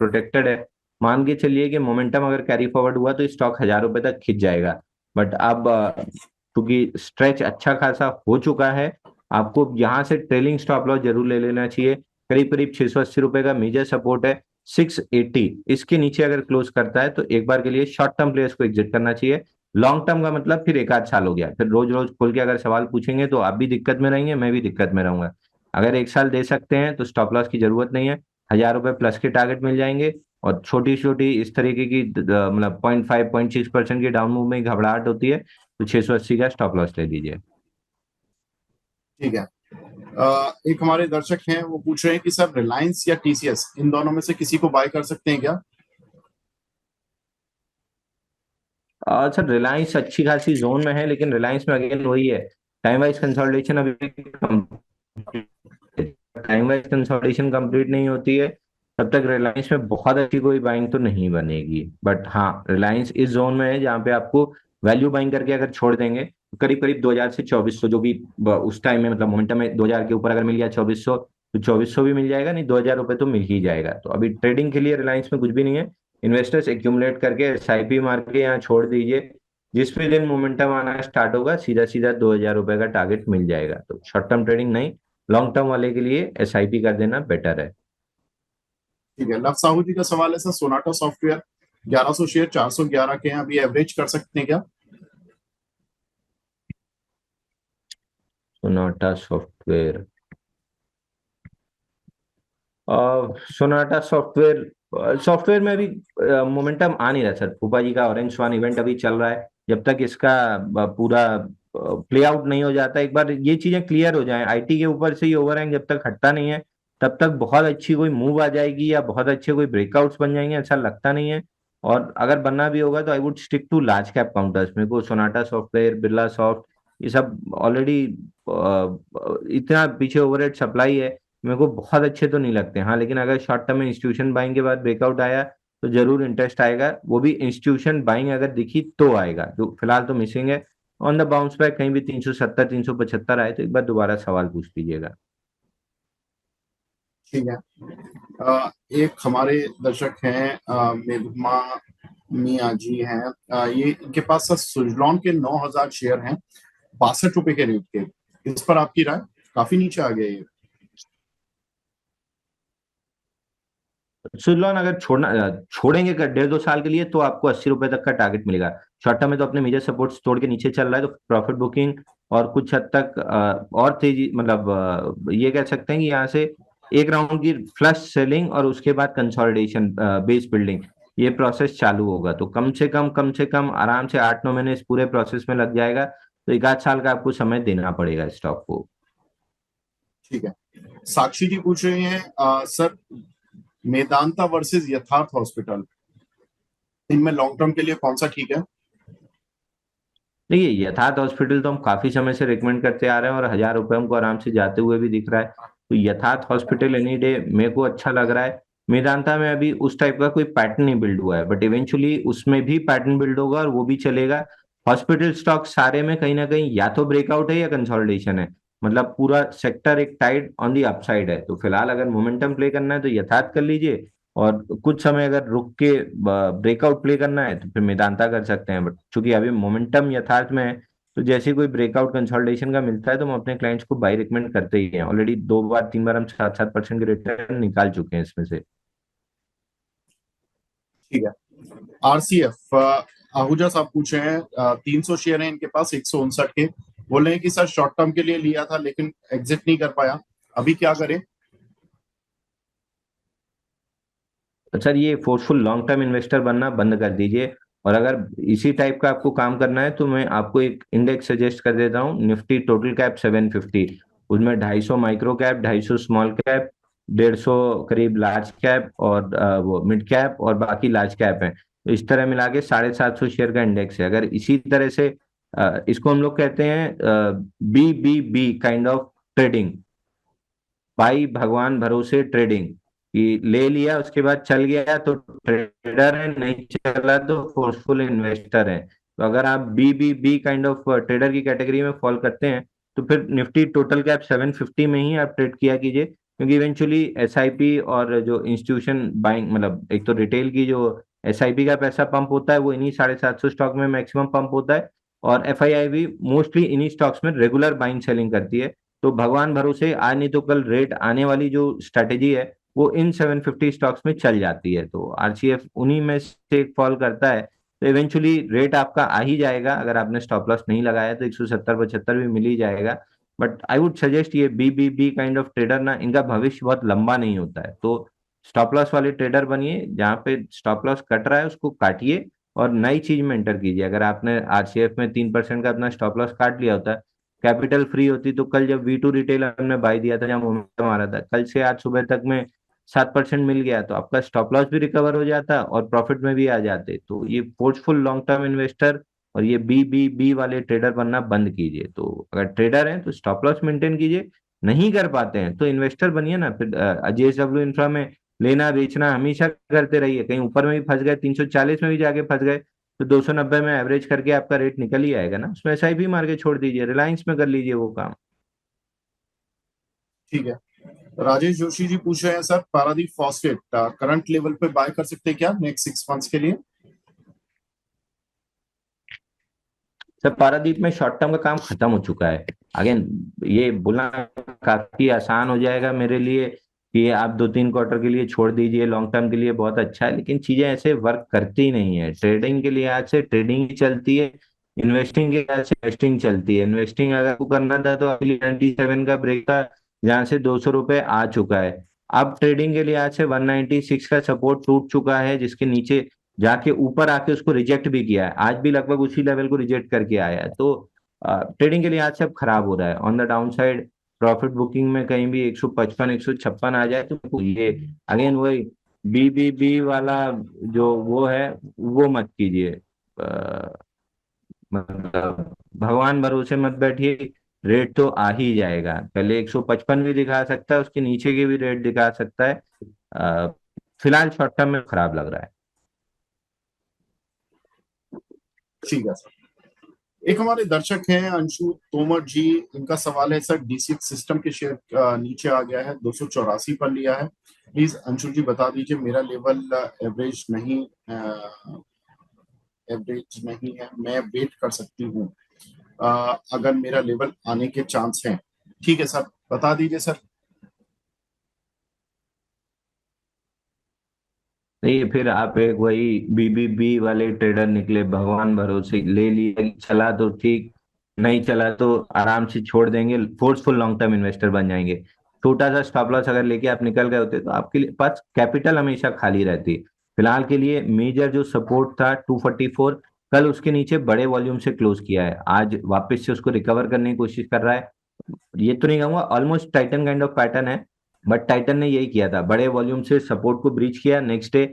प्रोटेक्टेड है। मान के चलिए कि मोमेंटम अगर कैरी फॉरवर्ड हुआ तो स्टॉक 1000 रुपए तक खिंच जाएगा। बट अब क्योंकि स्ट्रेच अच्छा खासा हो चुका है, आपको यहाँ से ट्रेलिंग स्टॉप लॉस जरूर ले लेना चाहिए। करीब करीब 680 रुपए का मेजर सपोर्ट है 680। इसके नीचे अगर क्लोज करता है तो एक बार के लिए शॉर्ट टर्म प्लेयर्स को एग्जिट करना चाहिए। लॉन्ग टर्म का मतलब फिर 1 आध साल हो गया, फिर रोज रोज खोल के अगर सवाल पूछेंगे तो आप भी दिक्कत में रहेंगे, मैं भी दिक्कत में रहूंगा। अगर 1 साल दे सकते हैं तो स्टॉप लॉस की जरूरत नहीं है। 1000 रुपए प्लस के टारगेट मिल जाएंगे। और छोटी छोटी इस तरीके की मतलब 0.5 0.6% की डाउन मूव में घबराहट होती है, तो 680 का स्टॉप लॉस ले लीजिए। ठीक है। एक हमारे दर्शक हैं, वो पूछ रहे हैं कि सर रिलायंस या TCS, इन दोनों में से किसी को बाय कर सकते हैं क्या? सर रिलायंस अच्छी खासी जोन में है, लेकिन रिलायंस में अगेन वही है, टाइम वाइज कंसोलिडेशन अभी टाइम वाइज कंसोलिडेशन कंप्लीट नहीं होती है, तब तक रिलायंस में बहुत अच्छी कोई बाइंग तो नहीं बनेगी। बट हाँ, रिलायंस इस जोन में है जहाँ पे आपको वैल्यू बाइंग करके अगर छोड़ देंगे तो करीब करीब 2000 से 2400, जो भी उस टाइम में मतलब मोमेंटम में 2000 के ऊपर अगर मिल गया 2400, तो 2400 भी मिल जाएगा, नहीं 2000 रुपए तो मिल ही जाएगा। तो अभी ट्रेडिंग के लिए रिलायंस में कुछ भी नहीं है। इन्वेस्टर्स एक्यूमुलेट करके SIP मार के यहाँ छोड़ दीजिए। जिस भी दिन मोमेंटम आना स्टार्ट होगा सीधा सीधा 2000 रुपए का टारगेट मिल जाएगा। तो शॉर्ट टर्म ट्रेडिंग नहीं, लॉन्ग टर्म वाले के लिए SIP कर देना बेटर है। ठीक है। लव साहू जी का सवाल है सर, सोनाटा सॉफ्टवेयर 1100 शेयर 411 के हैं, अभी एवरेज कर सकते हैं क्या? Sonata software, Sonata software, software में अभी मोमेंटम आ नहीं रहा सर। फूफा जी का ऑरेंज स्वान इवेंट अभी चल रहा है, जब तक इसका पूरा प्ले आउट नहीं हो जाता, एक बार ये चीजें क्लियर हो जाएं, IT के ऊपर से ही ओवरहैंग जब तक हटता नहीं है तब तक बहुत अच्छी कोई मूव आ जाएगी या बहुत अच्छे कोई ब्रेकआउट्स बन जाएंगे, ऐसा लगता नहीं है। और अगर बनना भी होगा तो I would stick to large cap counters. मेरे को सोनाटा सॉफ्टवेयर, बिरला सॉफ्ट, ये सब ऑलरेडी इतना पीछे ओवरहेड सप्लाई है, मेरे को बहुत अच्छे तो नहीं लगते। हाँ, लेकिन अगर शॉर्ट टर्म में इंस्टीट्यूशन बाइंग के बाद ब्रेकआउट आया तो जरूर इंटरेस्ट आएगा, वो भी इंस्टीट्यूशन बाइंग अगर दिखी तो आएगा, जो फिलहाल तो मिसिंग है। ऑन द बाउंस बैक कहीं भी 370 375 आए तो एक बार दोबारा सवाल पूछ लीजिएगा। ठीक है। एक हमारे दर्शक हैं, मेघमा मिया जी हैं। ये इनके पास सुजलॉन के 9,000 शेयर हैं, 62 रुपए के रेट के। इस पर आपकी राय? काफी नीचे आ गए ये। सुजलॉन अगर छोड़ेंगे कर 1.5-2 साल के लिए तो आपको 80 रुपए तक का टारगेट मिलेगा। शॉर्ट टर्म में तो अपने मेजर सपोर्ट्स तोड़ के नीचे चल रहा है, तो प्रॉफिट बुकिंग और कुछ हद तक और तेजी, मतलब ये कह सकते हैं कि यहाँ से एक राउंड की फ्लश सेलिंग और उसके बाद कंसोलिडेशन, बेस बिल्डिंग, ये प्रोसेस चालू होगा। तो कम से कम आराम से 8-9 महीने इस पूरे प्रोसेस में लग जाएगा। तो 1 आध साल का आपको समय देना पड़ेगा स्टॉक को। ठीक है। साक्षी जी पूछ रहे हैं, सर, मेदांता वर्सेस यथार्थ हॉस्पिटल, इनमें लॉन्ग टर्म के लिए कौन सा ठीक है? देखिए, यथार्थ हॉस्पिटल तो हम काफी समय से रिकमेंड करते आ रहे हैं और 1,000 रुपए हमको आराम से जाते हुए भी दिख रहा है। तो यथार्थ हॉस्पिटल एनी डे मेरे को अच्छा लग रहा है। मेदांता में अभी उस टाइप का कोई पैटर्न नहीं बिल्ड हुआ है, बट इवेंचुअली उसमें भी पैटर्न बिल्ड होगा और वो भी चलेगा। हॉस्पिटल स्टॉक सारे में कहीं ना कहीं या तो ब्रेकआउट है या कंसोलिडेशन है, मतलब पूरा सेक्टर एक टाइड ऑन दी अपसाइड है। तो फिलहाल अगर मोमेंटम प्ले करना है तो यथार्थ कर लीजिए, और कुछ समय अगर रुक के ब्रेकआउट प्ले करना है तो फिर मेदांता कर सकते हैं। बट चूंकि अभी मोमेंटम यथार्थ में है, तो जैसे ही कोई ब्रेकआउट कंसोलिडेशन का मिलता है तो हम अपने क्लाइंट्स को बाई रिकमेंड करते ही हैं। ऑलरेडी 2 बार 3 बार हम 7-7% के रिटर्न निकाल चुके हैं इसमें से। ठीक है। आरसीएफ, आहूजा साहब पूछ रहे हैं, 300 शेयर हैं इनके पास, 159 के। बोल रहे हैं कि सर शॉर्ट टर्म के लिए लिया था लेकिन एग्जिट नहीं कर पाया, अभी क्या करें? तो सर, ये फोर्सफुल लॉन्ग टर्म इन्वेस्टर बनना बंद कर दीजिए। और अगर इसी टाइप का आपको काम करना है तो मैं आपको एक इंडेक्स सजेस्ट कर देता हूँ, निफ्टी टोटल कैप 750। उसमें 250 माइक्रो कैप, 250 स्मॉल कैप, 150 करीब लार्ज कैप और वो मिड कैप और बाकी लार्ज कैप है। तो इस तरह मिला के 750 शेयर का इंडेक्स है। अगर इसी तरह से इसको हम लोग कहते हैं BBB काइंड ऑफ ट्रेडिंग, भाई भगवान भरोसे ट्रेडिंग, कि ले लिया उसके बाद चल गया तो ट्रेडर है, नहीं चला तो फोर्सफुल इन्वेस्टर है। तो अगर आप BBB काइंड ऑफ ट्रेडर की कैटेगरी में फॉल करते हैं तो फिर निफ्टी टोटल कैप 750 में ही आप ट्रेड किया कीजिए, क्योंकि इवेंचुअली SIP और जो इंस्टीट्यूशन बाइंग, मतलब एक तो रिटेल की जो SIP का पैसा पंप होता है वो इन्हीं 750 स्टॉक में मैक्सिमम पंप होता है, और FII भी मोस्टली इन्हीं स्टॉक्स में रेगुलर बाइंग सेलिंग करती है। तो भगवान भरोसे आज नहीं तो कल रेट आने वाली जो स्ट्रेटेजी है वो इन 750 स्टॉक्स में चल जाती है। तो RCF उन्हीं में से एक फॉल करता है। तो इवेंचुअली रेट आपका आ ही जाएगा, अगर आपने स्टॉप लॉस नहीं लगाया तो 170-75 भी मिल ही जाएगा। बट आई वुड सजेस्ट ये BBB काइंड ऑफ ट्रेडर ना, इनका भविष्य बहुत लंबा नहीं होता है। तो स्टॉप लॉस वाले ट्रेडर बनिए, जहाँ पे स्टॉप लॉस कट रहा है उसको काटिए और नई चीज में एंटर कीजिए। अगर आपने RCF में 3% का अपना स्टॉप लॉस काट लिया होता है, कैपिटल फ्री होती, तो कल जब V2 रिटेल हमने बाई दिया था, जहाँ मोमेंटम आ रहा था, कल से आज सुबह तक में 7% मिल गया, तो आपका स्टॉप लॉस भी रिकवर हो जाता और प्रॉफिट में भी आ जाते। तो ये फोर्सफुल लॉन्ग टर्म इन्वेस्टर और ये BBB वाले ट्रेडर बनना बंद कीजिए। तो अगर ट्रेडर हैं तो स्टॉप लॉस मेंटेन कीजिए, नहीं कर पाते हैं तो इन्वेस्टर बनिए ना। फिर JSW इंफ्रा में लेना बेचना हमेशा करते रहिए। कहीं ऊपर में भी फंस गए, 340 में भी जाके फंस गए, तो 290 में एवरेज करके आपका रेट निकल ही आएगा ना। उसमें SIP मार के छोड़ दीजिए, रिलायंस में कर लीजिए वो काम। ठीक है। राजेश जोशी जी पूछ रहे हैं, sir Paradip phosphate current level पे बाय कर सकते हैं क्या नेक्स्ट 6 मंथ्स के लिए? सर, पारादीप में शॉर्ट टर्म का काम खत्म हो चुका है। अगेन, ये बोलना काफी आसान हो जाएगा मेरे लिए कि आप 2-3 क्वार्टर के लिए छोड़ दीजिए, लॉन्ग टर्म के लिए बहुत अच्छा है, लेकिन चीजें ऐसे वर्क करती ही नहीं है। ट्रेडिंग के लिए आज से ट्रेडिंग ही चलती है, इन्वेस्टिंग के आज से इन्वेस्टिंग चलती है। इन्वेस्टिंग अगर आपको करना था तो अगली 97 का ब्रेक था, जहां से 200 रुपए आ चुका है। अब ट्रेडिंग के लिए आज से 196 का सपोर्ट टूट चुका है, जिसके नीचे जाके ऊपर आके उसको रिजेक्ट भी किया है, आज भी लगभग उसी लेवल को रिजेक्ट करके आया है। तो ट्रेडिंग के लिए आज सब खराब हो रहा है। On the down side profit booking में कहीं भी 155 156 आ जाए तो ये अगेन वही BBB वाला जो वो है, वो मत कीजिए। मतलब भगवान भरोसे मत बैठिए, रेट तो आ ही जाएगा। पहले 155 भी दिखा सकता है, उसके नीचे के भी रेट दिखा सकता है। अ, फिलहाल शॉर्ट टर्म में खराब लग रहा है। ठीक है सर। एक हमारे दर्शक हैं अंशु तोमर जी, इनका सवाल है सर, डीसीएक्स सिस्टम के शेयर नीचे आ गया है, 284 पर लिया है। प्लीज अंशु जी बता दीजिए, मेरा लेवल एवरेज नहीं है, मैं वेट कर सकती हूँ अगर मेरा लेवल आने के चांस हैं। ठीक है सर, बता दीजिए सर। नहीं, फिर आप एक वही बीबीबी वाले ट्रेडर निकले, भगवान भरोसे ले लिया, चला तो ठीक, नहीं चला तो आराम से छोड़ देंगे, फोर्सफुल लॉन्ग टर्म इन्वेस्टर बन जाएंगे। छोटा सा स्टॉप लॉस अगर लेके आप निकल गए होते तो आपके लिए पास कैपिटल हमेशा खाली रहती। फिलहाल के लिए मेजर जो सपोर्ट था 244, कल उसके नीचे बड़े वॉल्यूम से क्लोज किया है, आज वापस से उसको रिकवर करने की कोशिश कर रहा है। ये तो नहीं कहूंगा almost Titan kind of pattern है, बट टाइटन ने यही किया था, बड़े वॉल्यूम से सपोर्ट को ब्रीच किया, नेक्स्ट डे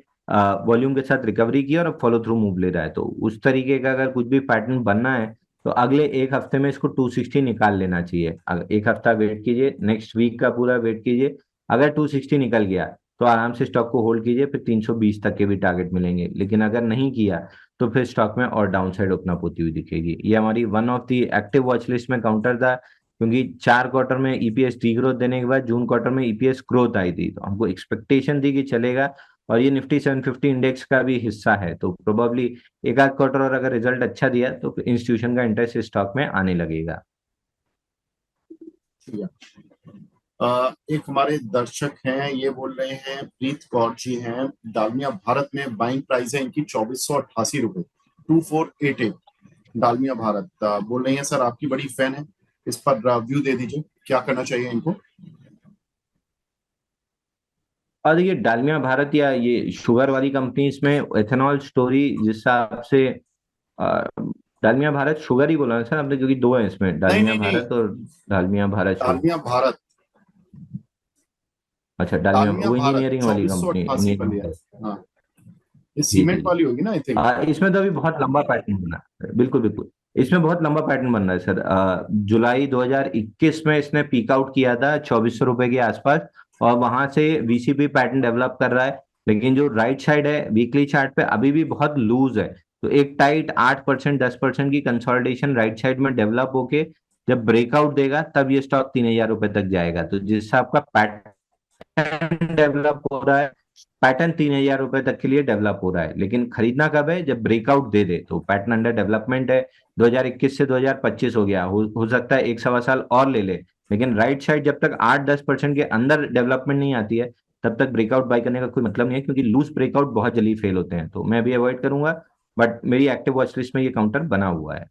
वॉल्यूम के साथ रिकवरी की और अब फॉलो थ्रू मूव ले रहा है। तो उस तरीके का अगर कुछ भी पैटर्न बनना है तो अगले एक हफ्ते में इसको 260 निकाल लेना चाहिए। एक हफ्ता वेट कीजिए, नेक्स्ट वीक का पूरा वेट कीजिए, अगर 260 निकल गया तो आराम से स्टॉक को होल्ड कीजिए, फिर 320 तक के भी टारगेट मिलेंगे। लेकिन अगर नहीं किया तो फिर स्टॉक में और डाउन साइड ओपन अप होती हुई दिखेगी। ये हमारी one of the active watch list में काउंटर था, क्योंकि 4 क्वार्टर में ईपीएस डी ग्रोथ देने के बाद जून क्वार्टर में ईपीएस ग्रोथ आई थी, तो हमको एक्सपेक्टेशन थी कि चलेगा, और ये निफ्टी 750 इंडेक्स का भी हिस्सा है, तो प्रोबेबली एक आध क्वार्टर और अगर रिजल्ट अच्छा दिया तो इंस्टीट्यूशन का इंटरेस्ट स्टॉक में आने लगेगा। ठीक है। एक हमारे दर्शक हैं, ये बोल रहे हैं, प्रीत कौर जी हैं, डालमिया भारत में बाइंग प्राइस है इनकी 2488 रुपए, 2488। डालमिया भारत बोल रही हैं सर, आपकी बड़ी फैन है, इस पर व्यू दे दीजिए, क्या करना चाहिए इनको। और ये डालमिया भारत या ये शुगर वाली कंपनी, इसमें एथेनॉल स्टोरी जिस हिसाब से अ, डालमिया भारत शुगर ही बोला ना सर आपने, क्योंकि दो है इसमें, नहीं डालमिया नहीं नहीं, भारत और डालमिया भारत शुगर। डालमिया भारत, अच्छा, डालमिया डालमिया वो भारत इंजीनियरिंग वाली चौबीस सौ कंपनी, अट्ठासी पर लिया इंजीनियरिंग। है। हाँ, ये जी जी सीमेंट जी। वाली होगी ना आई थिंक। इसमें तो अभी बहुत लंबा पैटर्न बना है, बिल्कुल बिल्कुल। इसमें बहुत लंबा पैटर्न बन रहा है सर। जुलाई 2021 में इसने पीक आउट किया था 2400 रुपए के आसपास, और वहां से वीसीपी पैटर्न डेवलप कर रहा है। लेकिन जो राइट साइड है वीकली चार्ट पे अभी भी बहुत लूज है, तो एक टाइट 8% 10% की कंसोलिडेशन राइट साइड में डेवलप होके जब ब्रेकआउट देगा तब ये स्टॉक 3000 रुपए तक जाएगा। तो जिससे आपका पैटर्न डेवलप हो रहा है, पैटर्न 3000 रुपए तक के लिए डेवलप हो रहा है, लेकिन खरीदना कब है, जब ब्रेकआउट दे दे। तो पैटर्न अंडर डेवलपमेंट है, 2021 से 2025 हो गया, हो सकता है एक सवा साल और ले ले, लेकिन राइट साइड जब तक 8-10% के अंदर डेवलपमेंट नहीं आती है तब तक ब्रेकआउट बाय करने का कोई मतलब नहीं है, क्योंकि लूज ब्रेकआउट बहुत जल्दी फेल होते हैं, तो मैं अभी अवॉइड करूंगा। बट मेरी एक्टिव वॉच लिस्ट में ये काउंटर बना हुआ है।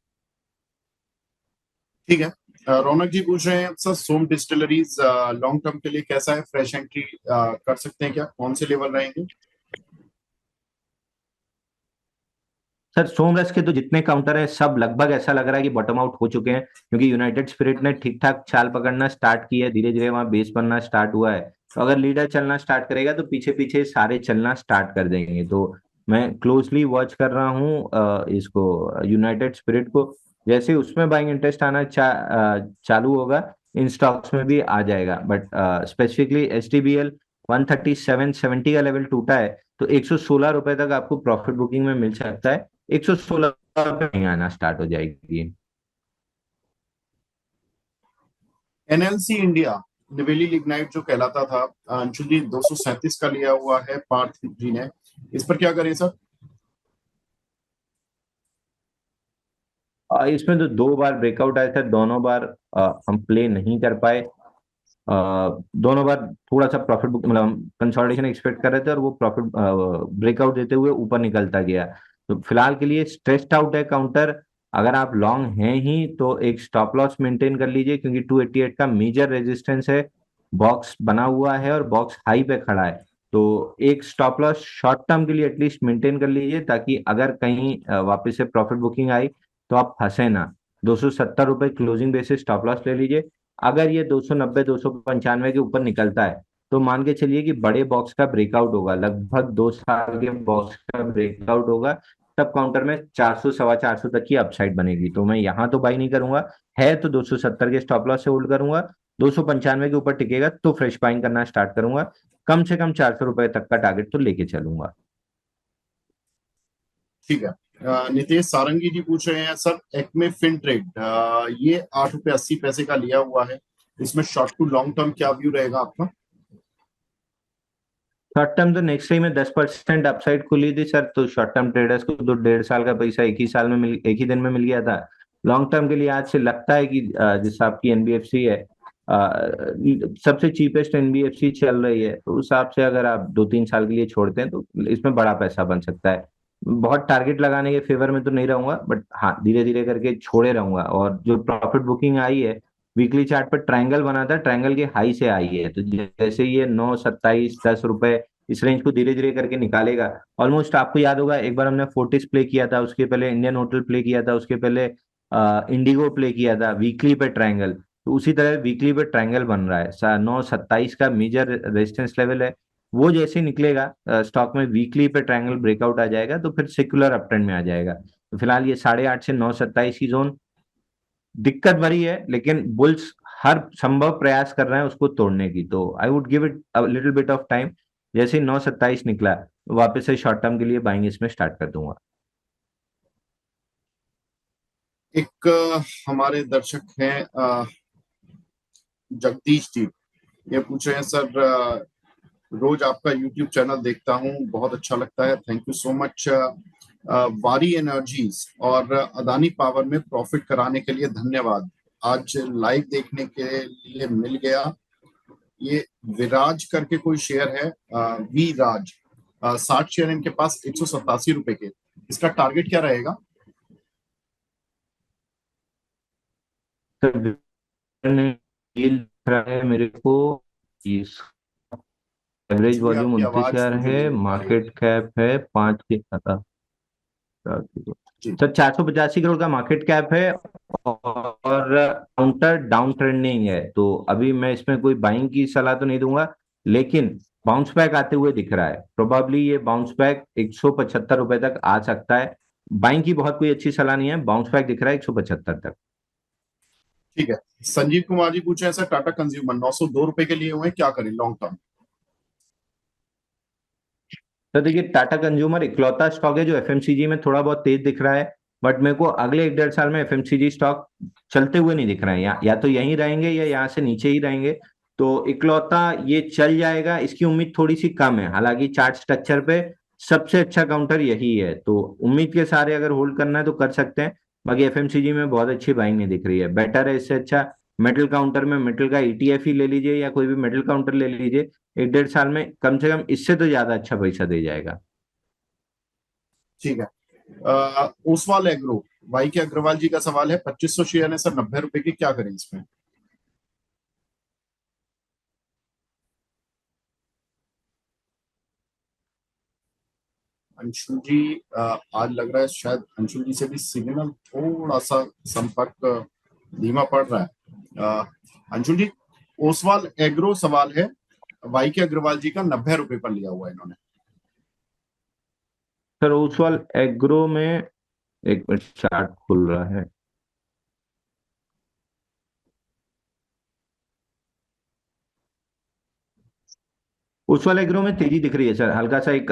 ठीक है। रौनक जी पूछ रहे हैं सर, सोम डिस्टिलरीज लॉन्ग टर्म के लिए कैसा है, फ्रेश एंट्री कर सकते हैं क्या, कौन से लेवल रहेंगे। सर सोमरस के तो जितने काउंटर है सब लगभग ऐसा लग रहा है कि बॉटम आउट हो चुके हैं, क्योंकि यूनाइटेड स्पिरिट ने ठीक ठाक चाल पकड़ना स्टार्ट की है, धीरे धीरे वहां बेस बनना स्टार्ट हुआ है। तो अगर लीडर चलना स्टार्ट करेगा तो पीछे पीछे सारे चलना स्टार्ट कर देंगे। तो मैं क्लोजली वॉच कर रहा हूँ इसको यूनाइटेड स्पिरिट को, जैसे उसमें बाइंग इंटरेस्ट आना चालू होगा, इन स्टॉक्स में भी आ जाएगा। बट स्पेसिफिकली एसटीबीएल 137.70 का लेवल टूटा है, तो 116 रुपए तक आपको प्रॉफिट बुकिंग में मिल सकता है, 116 पे आना स्टार्ट हो जाएगी। एनएलसी इंडिया निवेली लिग्नाइट जो कहलाता था, अंशु जी 237 का लिया हुआ है पार्थ जी ने, इस पर क्या करें सर। इसमें तो 2 बार ब्रेकआउट आया था, दोनों बार हम प्ले नहीं कर पाए। दोनों बार थोड़ा सा प्रॉफिट बुक मतलब हम कंसोलिडेशन एक्सपेक्ट कर रहे थे और वो प्रॉफिट ब्रेकआउट देते हुए ऊपर निकलता गया। तो फिलहाल के लिए स्ट्रेस्ड आउट है काउंटर। अगर आप लॉन्ग हैं ही तो एक स्टॉप लॉस मेंटेन कर लीजिए, क्योंकि 288 का मेजर रेजिस्टेंस है, बॉक्स बना हुआ है और बॉक्स हाई पे खड़ा है। तो एक स्टॉप लॉस शॉर्ट टर्म के लिए एटलीस्ट मेंटेन कर लीजिए, ताकि अगर कहीं वापस से प्रॉफिट बुकिंग आई तो आप फंसे ना। 270 रुपए क्लोजिंग बेसिस स्टॉप लॉस ले लीजिए। अगर ये 290 295 के ऊपर निकलता है तो मान के चलिए कि बड़े बॉक्स का ब्रेकआउट होगा, लगभग 2 साल के बॉक्स का ब्रेकआउट होगा, तब काउंटर में 400 सवा 400 तक की अपसाइड बनेगी। तो मैं यहाँ तो बाई नहीं करूंगा, है तो 270 के स्टॉप लॉस से होल्ड करूंगा, 295 के ऊपर टिकेगा तो फ्रेश बाइंग करना स्टार्ट करूंगा, कम से कम 400 रुपए तक का टारगेट तो लेके चलूंगा। ठीक है। नितेश सारंगी जी पूछ रहे हैं सर, एक्मे फिन ट्रेड ये 8 रुपये 80 पैसे का लिया हुआ है, इसमें शॉर्ट टू लॉन्ग टर्म क्या व्यू रहेगा आपका? शॉर्ट टर्म तो नेक्स्ट टाइम में 10% अपसाइड खुली थी सर, तो शॉर्ट टर्म ट्रेडर्स को तो 1.5 साल का पैसा एक ही दिन में मिल गया था। लॉन्ग टर्म के लिए आज से लगता है कि जिस आपकी एनबीएफसी है, सबसे चीपेस्ट एनबीएफसी चल रही है, तो उस हिसाब से अगर आप 2-3 साल के लिए छोड़ते हैं तो इसमें बड़ा पैसा बन सकता है। बहुत टारगेट लगाने के फेवर में तो नहीं रहूंगा, बट हाँ धीरे धीरे करके छोड़े रहूंगा। और जो प्रॉफिट बुकिंग आई है वीकली चार्ट पर, ट्रायंगल बना था, ट्रायंगल के हाई से आई है, तो जैसे ये 9, 27, 10 रुपए इस रेंज को धीरे धीरे करके निकालेगा। ऑलमोस्ट आपको याद होगा एक बार हमने फोर्टिस प्ले किया था, उसके पहले इंडियन होटल प्ले किया था, उसके पहले इंडिगो प्ले किया था वीकली पे ट्रायंगल। तो उसी तरह वीकली पे ट्रायंगल बन रहा है। 9, 27 का मेजर रेजिस्टेंस लेवल है, वो जैसे ही निकलेगा स्टॉक में वीकली पे ट्रायंगल ब्रेकआउट आ जाएगा तो फिर सेक्युलर अपट्रेंड में आ जाएगा। तो फिलहाल ये 8.5 से 9, 27 की जोन दिक्कत भरी है, लेकिन बुल्स हर संभव प्रयास कर रहे हैं उसको तोड़ने की, तो I would give it a little bit of time. जैसे ही 9, 27 निकला वापस से शॉर्ट टर्म के लिए बाइंग इसमें स्टार्ट कर दूंगा। एक हमारे दर्शक हैं जगदीश जी, ये पूछ रहे हैं सर, रोज आपका यूट्यूब चैनल देखता हूँ, बहुत अच्छा लगता है, थैंक यू सो मच। वारी एनर्जीज और अदानी पावर में प्रॉफिट कराने के लिए धन्यवाद, आज लाइव देखने के लिए मिल गया। ये विराज करके कोई शेयर है, वी राज, 60 शेयर इनके पास 187 रुपए के, इसका टारगेट क्या रहेगा? तो ये दिख रहा है मेरे को, इस एवरेज जी वॉल्यूम आपकी 29 आवाज हजार मुझे है, नहीं मिल पा रही है। मार्केट कैप है 5 के जी। सर 485 करोड़ का मार्केट कैप है, और काउंटर डाउन ट्रेंडिंग है, तो अभी मैं इसमें कोई बाइंग की सलाह तो नहीं दूंगा, लेकिन बाउंस बैक आते हुए दिख रहा है। प्रोबेबली ये बाउंस बैक 175 रुपए तक आ सकता है। बाइंग की बहुत कोई अच्छी सलाह नहीं है, बाउंस बैक दिख रहा है 175 तक। ठीक है, संजीव कुमार जी पूछे हैं सर, टाटा कंज्यूमर 902 रुपए के लिए हुए हैं, क्या करें लॉन्ग टर्म? तो देखिए टाटा कंज्यूमर इकलौता स्टॉक है जो एफएमसीजी में थोड़ा बहुत तेज दिख रहा है, बट मेरे को अगले 1-1.5 साल में एफएमसीजी स्टॉक चलते हुए नहीं दिख रहे हैं। या तो यहीं रहेंगे या यहाँ से नीचे ही रहेंगे, तो इकलौता ये चल जाएगा, इसकी उम्मीद थोड़ी सी कम है। हालांकि चार्ट स्ट्रक्चर पे सबसे अच्छा काउंटर यही है, तो उम्मीद के सारे अगर होल्ड करना है तो कर सकते हैं। बाकी एफएमसीजी में बहुत अच्छी बाइंग नहीं दिख रही है, बेटर है इससे अच्छा मेटल काउंटर में मेटल का ईटीएफ ही ले लीजिए, या कोई भी मेटल काउंटर ले लीजिए। 1-1.5 साल में कम से कम इससे तो ज्यादा अच्छा पैसा दे जाएगा। ठीक है, ओसवाल एग्रो, वाई के अग्रवाल जी का सवाल है, 2500 शेयर है सर, 90 रुपए की, क्या करें इसमें? अंशुल जी, आज लग रहा है शायद अंशुल जी से भी सिग्नल थोड़ा सा संपर्क धीमा पड़ रहा है। अंशुल जी, ओसवाल एग्रो सवाल है, वाई के अग्रवाल जी का 90 रुपए पर लिया हुआ है इन्होंने। सर ओसवाल एग्रो में एक मिनट चार्ट खुल रहा है। ओसवाल एग्रो में तेजी दिख रही है सर, हल्का सा एक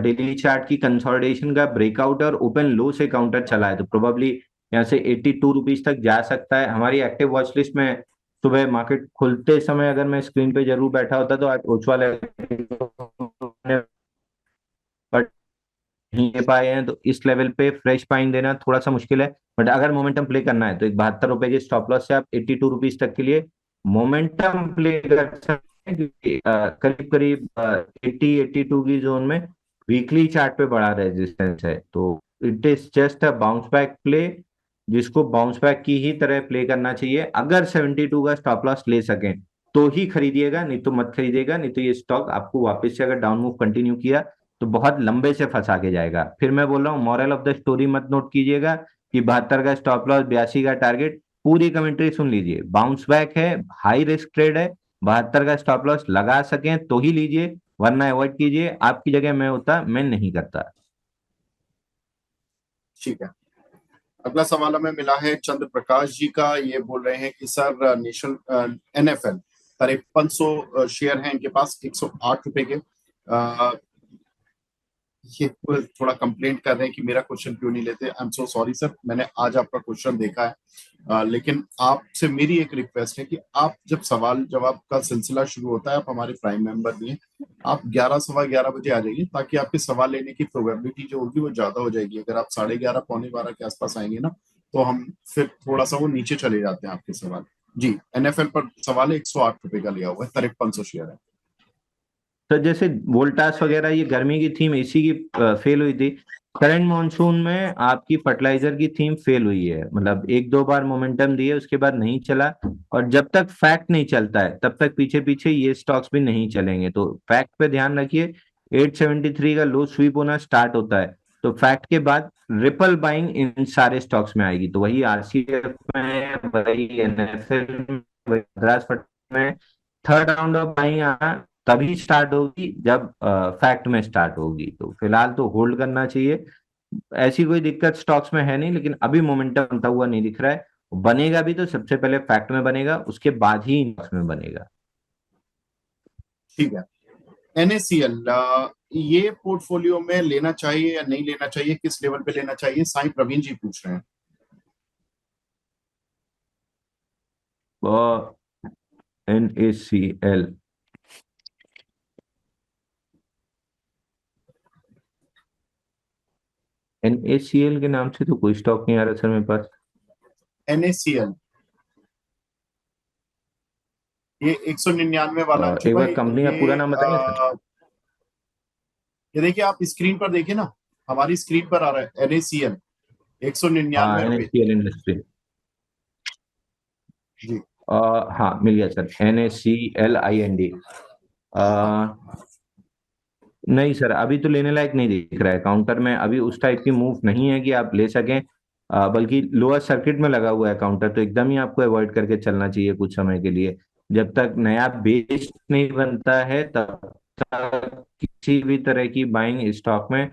डेली चार्ट की कंसोलिडेशन का ब्रेकआउट और ओपन लो से काउंटर चला है, तो प्रोबेबली यहाँ से 82 रुपीज तक जा सकता है। हमारी एक्टिव वॉच लिस्ट में सुबह मार्केट खुलते समय अगर मैं स्क्रीन पे जरूर बैठा होता तो आज ओसवाल एग्रो नहीं ले पाए हैं, तो इस लेवल पे फ्रेश बाइंग देना थोड़ा सा मुश्किल है। बट अगर मोमेंटम प्ले करना है तो एक 72 रुपए के स्टॉप लॉस से आप 82 रुपीज तक के लिए मोमेंटम प्ले कर सकते हैं, क्योंकि करीब करीब 80-82 की जोन में वीकली चार्ट पे बड़ा रेजिस्टेंस है, तो it is just a bounce back play, जिसको बाउंस बैक की ही तरह प्ले करना चाहिए। अगर 72 का स्टॉप लॉस ले सकें तो ही खरीदिएगा, नहीं तो मत खरीदिएगा, नहीं तो ये स्टॉक आपको वापस से अगर डाउन मूव कंटिन्यू किया तो बहुत लंबे से फंसा के जाएगा। फिर मैं बोल रहा हूँ मॉरल ऑफ द स्टोरी मत नोट कीजिएगा कि 72 का स्टॉप लॉस, 82 का टारगेट, पूरी कमेंट्री सुन लीजिए। बाउंस बैक है, हाई रिस्क ट्रेड है, 72 का स्टॉप लॉस लगा सकें तो ही लीजिए, वरना अवॉइड कीजिए। आपकी जगह मैं होता मैं नहीं करता। ठीक है, अगला सवाल हमें मिला है चंद्र प्रकाश जी का, ये बोल रहे हैं कि सर नेशनल एनएफएल 5300 शेयर हैं इनके पास, 108 रुपए के, ये थोड़ा कंप्लेंट कर रहे हैं कि मेरा क्वेश्चन क्यों नहीं लेते। I am so sorry sir, मैंने आज आपका क्वेश्चन देखा है। लेकिन आपसे मेरी एक रिक्वेस्ट है कि आप जब सवाल जवाब का सिलसिला शुरू होता है, आप हमारे प्राइम मेंबर भी हैं, आप 11 सवा 11 बजे आ जाइए, ताकि आपके सवाल लेने की प्रोबेबिलिटी जो होगी वो ज्यादा हो जाएगी। अगर आप 11:30 पौने 12 के आसपास आएंगे ना, तो हम फिर थोड़ा सा वो नीचे चले जाते हैं आपके सवाल। जी, एनएफएल पर सवाल है, 108 रुपए का लिया हुआ है, 5300 शेयर है। तो जैसे वोल्टास वगैरह ये गर्मी की थीम एसी की फेल हुई थी, करंट मॉनसून में आपकी फर्टिलाइजर की थीम फेल हुई है, मतलब एक दो बार मोमेंटम दिए उसके बाद नहीं चला। और जब तक फैक्ट नहीं चलता है तब तक पीछे पीछे ये स्टॉक्स भी नहीं चलेंगे, तो फैक्ट पे ध्यान रखिए। 873 का लो स्वीप होना स्टार्ट होता है तो फैक्ट के बाद रिपल बाइंग इन सारे स्टॉक्स में आएगी, तो वही आरसीएफ में, वही एनएफएल में, वही मद्रास पट्टा में थर्ड राउंड ऑफ बाइंग आना तभी स्टार्ट होगी जब फैक्ट में स्टार्ट होगी। तो फिलहाल तो होल्ड करना चाहिए। ऐसी कोई दिक्कत स्टॉक्स में है नहीं, लेकिन अभी मोमेंटम बनता हुआ नहीं दिख रहा है। बनेगा भी तो सबसे पहले फैक्ट में बनेगा, उसके बाद ही इंडेक्स में बनेगा। ठीक है। एनएसीएल, ये पोर्टफोलियो में लेना चाहिए या नहीं लेना चाहिए, किस लेवल पे लेना चाहिए, साईं प्रवीण जी पूछ रहे हैं। NACL, NACL के नाम से तो कोई स्टॉक नहीं आ रहा सर मेरे पास। एनएसीएल, ये 199 वाला अंशु एक बार भाई। कंपनी का पूरा नाम बताएंगे सर? ये देखिए, आप स्क्रीन पर देखिए ना, हमारी स्क्रीन पर आ रहा है एनएसीएल, एक सौ हाँ, निन्यानवे रुपए NACL इंडस्ट्री। जी। हाँ मिल गया सर, NACLIND। नहीं सर, अभी तो लेने लायक नहीं दिख रहा है काउंटर में, अभी उस टाइप की मूव नहीं है कि आप ले सकें। बल्कि लोअर सर्किट में लगा हुआ है काउंटर, तो एकदम ही आपको अवॉइड करके चलना चाहिए कुछ समय के लिए। जब तक नया बेस नहीं बनता है तब तक किसी भी तरह की बाइंग स्टॉक में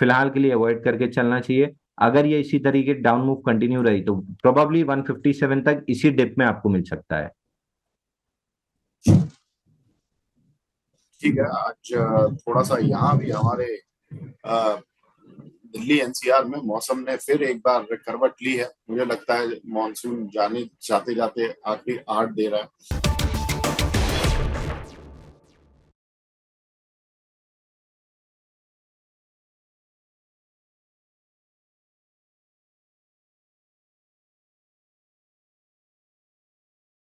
फिलहाल के लिए अवॉइड करके चलना चाहिए। अगर ये इसी तरीके डाउन मूव कंटिन्यू रही तो प्रोबेबली 157 तक इसी डिप में आपको मिल सकता है। ठीक है। आज थोड़ा सा यहाँ भी हमारे अ, दिल्ली एनसीआर में मौसम ने फिर एक बार करवट ली है। मुझे लगता है मानसून जाने जाते जाते आखिरी आठ दे रहा है।